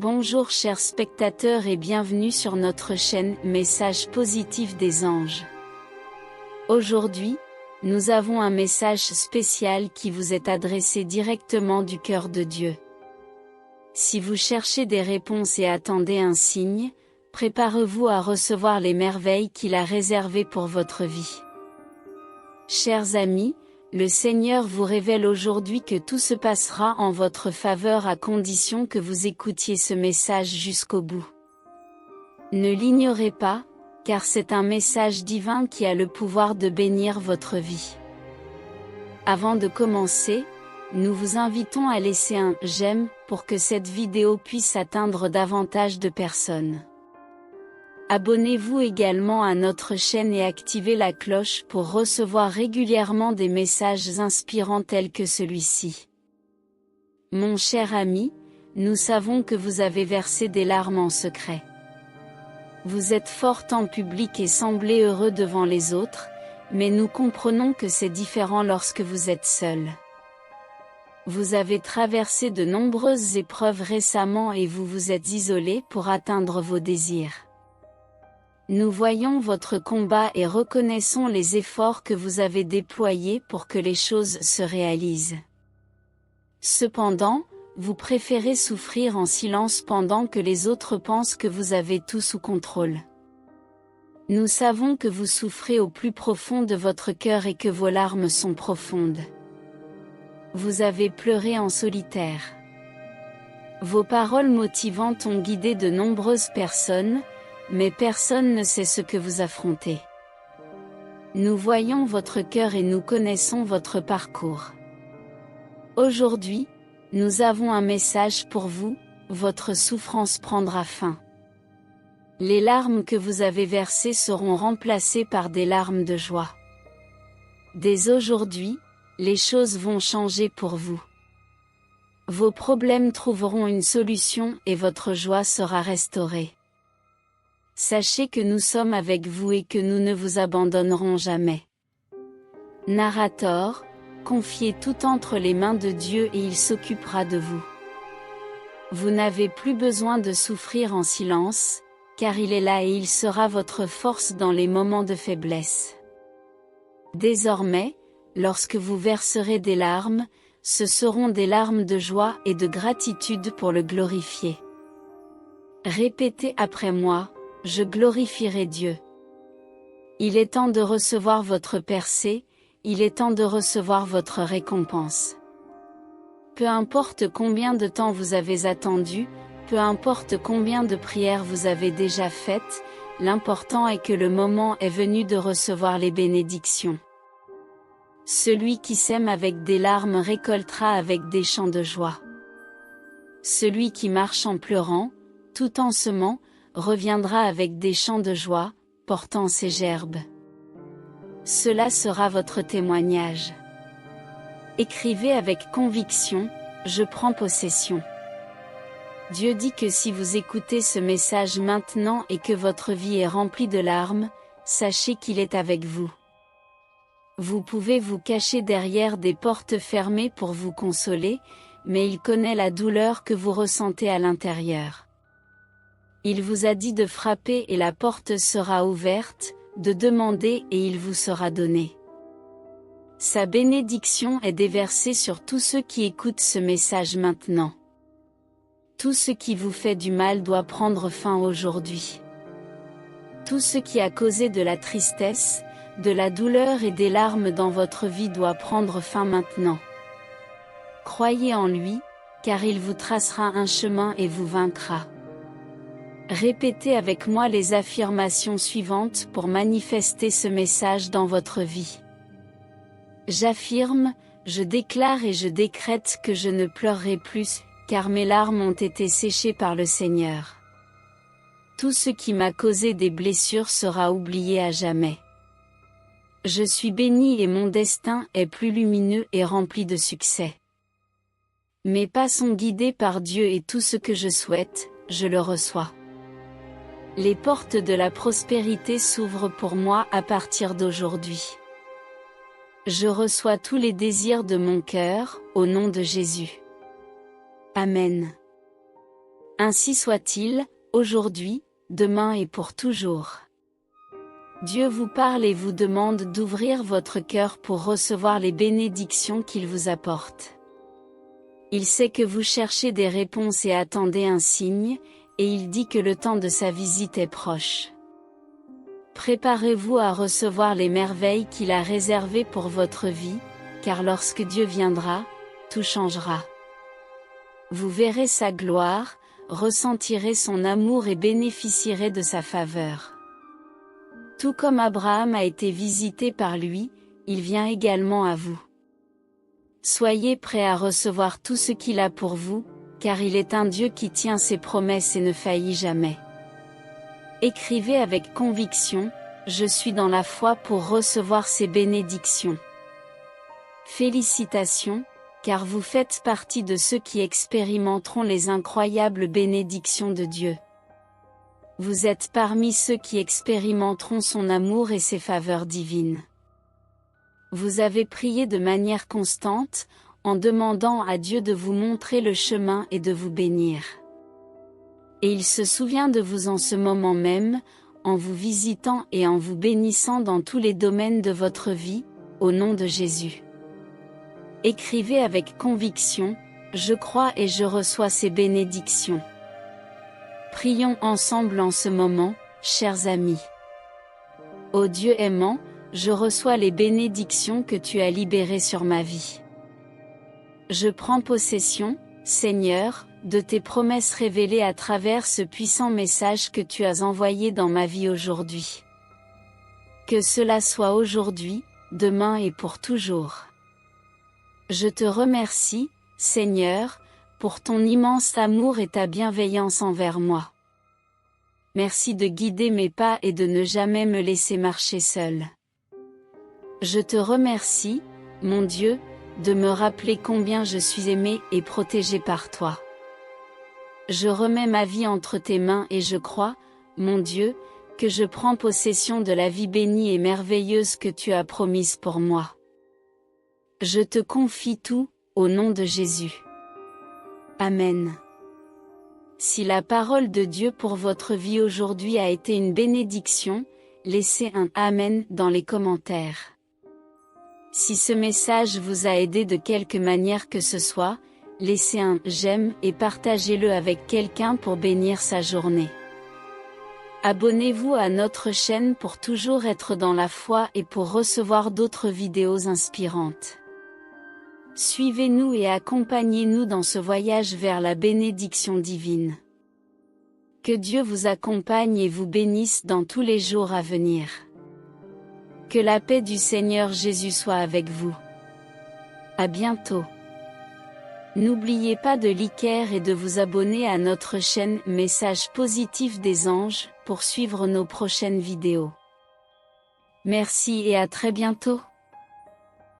Bonjour chers spectateurs et bienvenue sur notre chaîne Message positif des anges. Aujourd'hui, nous avons un message spécial qui vous est adressé directement du cœur de Dieu. Si vous cherchez des réponses et attendez un signe, préparez-vous à recevoir les merveilles qu'il a réservées pour votre vie. Chers amis, le Seigneur vous révèle aujourd'hui que tout se passera en votre faveur à condition que vous écoutiez ce message jusqu'au bout. Ne l'ignorez pas, car c'est un message divin qui a le pouvoir de bénir votre vie. Avant de commencer, nous vous invitons à laisser un « j'aime » pour que cette vidéo puisse atteindre davantage de personnes. Abonnez-vous également à notre chaîne et activez la cloche pour recevoir régulièrement des messages inspirants tels que celui-ci. Mon cher ami, nous savons que vous avez versé des larmes en secret. Vous êtes forte en public et semblez heureux devant les autres, mais nous comprenons que c'est différent lorsque vous êtes seul. Vous avez traversé de nombreuses épreuves récemment et vous vous êtes isolé pour atteindre vos désirs. Nous voyons votre combat et reconnaissons les efforts que vous avez déployés pour que les choses se réalisent. Cependant, vous préférez souffrir en silence pendant que les autres pensent que vous avez tout sous contrôle. Nous savons que vous souffrez au plus profond de votre cœur et que vos larmes sont profondes. Vous avez pleuré en solitaire. Vos paroles motivantes ont guidé de nombreuses personnes, mais personne ne sait ce que vous affrontez. Nous voyons votre cœur et nous connaissons votre parcours. Aujourd'hui, nous avons un message pour vous, votre souffrance prendra fin. Les larmes que vous avez versées seront remplacées par des larmes de joie. Dès aujourd'hui, les choses vont changer pour vous. Vos problèmes trouveront une solution et votre joie sera restaurée. Sachez que nous sommes avec vous et que nous ne vous abandonnerons jamais. Narrateur, confiez tout entre les mains de Dieu et il s'occupera de vous. Vous n'avez plus besoin de souffrir en silence, car il est là et il sera votre force dans les moments de faiblesse. Désormais, lorsque vous verserez des larmes, ce seront des larmes de joie et de gratitude pour le glorifier. Répétez après moi. Je glorifierai Dieu. Il est temps de recevoir votre percée, il est temps de recevoir votre récompense. Peu importe combien de temps vous avez attendu, peu importe combien de prières vous avez déjà faites, l'important est que le moment est venu de recevoir les bénédictions. Celui qui sème avec des larmes récoltera avec des chants de joie. Celui qui marche en pleurant, tout en semant, reviendra avec des chants de joie, portant ses gerbes. Cela sera votre témoignage. Écrivez avec conviction, je prends possession. Dieu dit que si vous écoutez ce message maintenant et que votre vie est remplie de larmes, sachez qu'il est avec vous. Vous pouvez vous cacher derrière des portes fermées pour vous consoler, mais il connaît la douleur que vous ressentez à l'intérieur. Il vous a dit de frapper et la porte sera ouverte, de demander et il vous sera donné. Sa bénédiction est déversée sur tous ceux qui écoutent ce message maintenant. Tout ce qui vous fait du mal doit prendre fin aujourd'hui. Tout ce qui a causé de la tristesse, de la douleur et des larmes dans votre vie doit prendre fin maintenant. Croyez en lui, car il vous tracera un chemin et vous vaincra. Répétez avec moi les affirmations suivantes pour manifester ce message dans votre vie. J'affirme, je déclare et je décrète que je ne pleurerai plus, car mes larmes ont été séchées par le Seigneur. Tout ce qui m'a causé des blessures sera oublié à jamais. Je suis béni et mon destin est plus lumineux et rempli de succès. Mes pas sont guidés par Dieu et tout ce que je souhaite, je le reçois. Les portes de la prospérité s'ouvrent pour moi à partir d'aujourd'hui. Je reçois tous les désirs de mon cœur, au nom de Jésus. Amen. Ainsi soit-il, aujourd'hui, demain et pour toujours. Dieu vous parle et vous demande d'ouvrir votre cœur pour recevoir les bénédictions qu'il vous apporte. Il sait que vous cherchez des réponses et attendez un signe, et il dit que le temps de sa visite est proche. Préparez-vous à recevoir les merveilles qu'il a réservées pour votre vie, car lorsque Dieu viendra, tout changera. Vous verrez sa gloire, ressentirez son amour et bénéficierez de sa faveur. Tout comme Abraham a été visité par lui, il vient également à vous. Soyez prêts à recevoir tout ce qu'il a pour vous, car il est un Dieu qui tient ses promesses et ne faillit jamais. Écrivez avec conviction, je suis dans la foi pour recevoir ces bénédictions. Félicitations, car vous faites partie de ceux qui expérimenteront les incroyables bénédictions de Dieu. Vous êtes parmi ceux qui expérimenteront son amour et ses faveurs divines. Vous avez prié de manière constante, en demandant à Dieu de vous montrer le chemin et de vous bénir. Et il se souvient de vous en ce moment même, en vous visitant et en vous bénissant dans tous les domaines de votre vie, au nom de Jésus. Écrivez avec conviction, je crois et je reçois ces bénédictions. Prions ensemble en ce moment, chers amis. Ô Dieu aimant, je reçois les bénédictions que tu as libérées sur ma vie. Je prends possession, Seigneur, de tes promesses révélées à travers ce puissant message que tu as envoyé dans ma vie aujourd'hui. Que cela soit aujourd'hui, demain et pour toujours. Je te remercie, Seigneur, pour ton immense amour et ta bienveillance envers moi. Merci de guider mes pas et de ne jamais me laisser marcher seul. Je te remercie, mon Dieu, de me rappeler combien je suis aimé et protégé par toi. Je remets ma vie entre tes mains et je crois, mon Dieu, que je prends possession de la vie bénie et merveilleuse que tu as promise pour moi. Je te confie tout, au nom de Jésus. Amen. Si la parole de Dieu pour votre vie aujourd'hui a été une bénédiction, laissez un « Amen » dans les commentaires. Si ce message vous a aidé de quelque manière que ce soit, laissez un « J'aime » et partagez-le avec quelqu'un pour bénir sa journée. Abonnez-vous à notre chaîne pour toujours être dans la foi et pour recevoir d'autres vidéos inspirantes. Suivez-nous et accompagnez-nous dans ce voyage vers la bénédiction divine. Que Dieu vous accompagne et vous bénisse dans tous les jours à venir. Que la paix du Seigneur Jésus soit avec vous. À bientôt. N'oubliez pas de liker et de vous abonner à notre chaîne Message positif des anges pour suivre nos prochaines vidéos. Merci et à très bientôt.